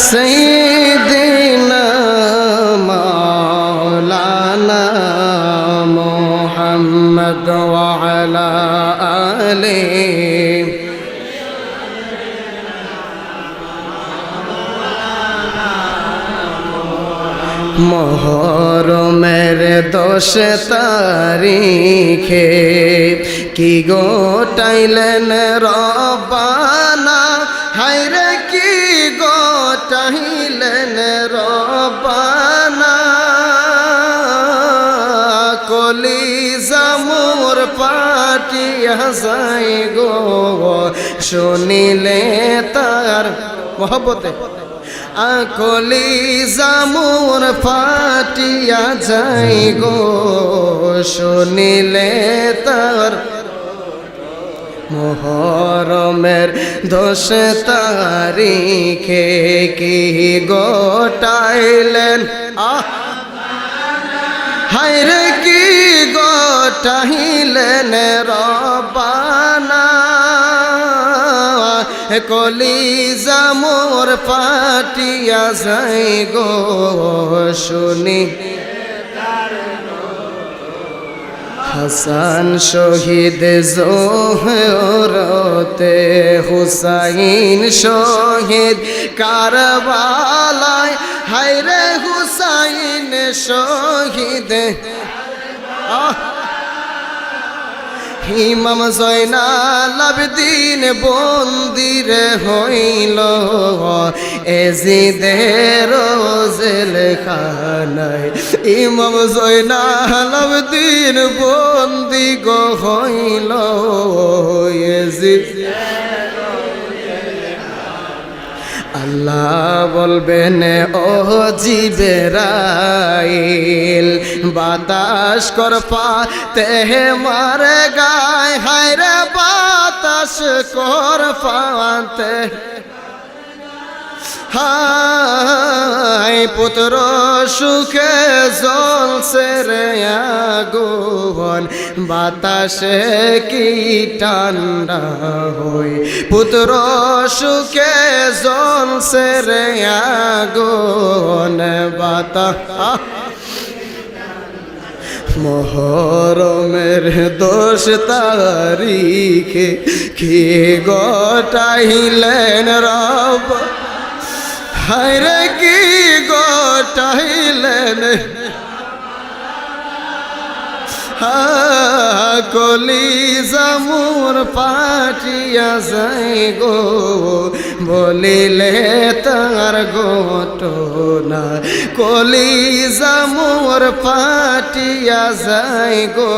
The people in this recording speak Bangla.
সাইয়্যিদিনা মাওলানা মুহাম্মদ ওয়া আলা আলিহি মুহররমের 10 তারিখে কি গোটাইলেন রব্বানা হায়রে কি গোটাইলেন রব্বানা কলিজা মোর পাটিয়া যাই গো শুনিলে তার মহব্বতে কলিজা মোর ফাটিয়া যাই গো শুনিলে তার মুহররমের 10 তারিখে কি গোটাইলেন হায়রে কি গোটাইলেন রব্বানা কলিজা মোর ফাটিয়া যাই গো শুনি হাসান শহীদ জোহরতে হুসাইন শহীদ কারবালায় হায়রে হুসাইন শহীদ ইমাম জয়নাল আবেদিন বন্দির হইল এজিদের জেলখানায় ইমাম জয়নাল আবেদিন বন্দি গো হইল এজিদ আল্লাহ বলবেন ও জিবরাইল বাতাস কর পাতে মারে গায় হায়রে বাতাস কর পাতে হায় পুত্র সুখে জ্বলছে রে আগুন বাতাসে কি ঠান্ডা হই পুত্র সুখে জ্বলছে রে আগুন বাতাস মুহররমের 10 তারিখে কি গোটাইলেন রব হায়রে কি গোটাইলেন কলিজা মোর পাটিয়া যাই গো বলিলে তার ঘটনা কলিজা মোর পাটিয়া যাই গো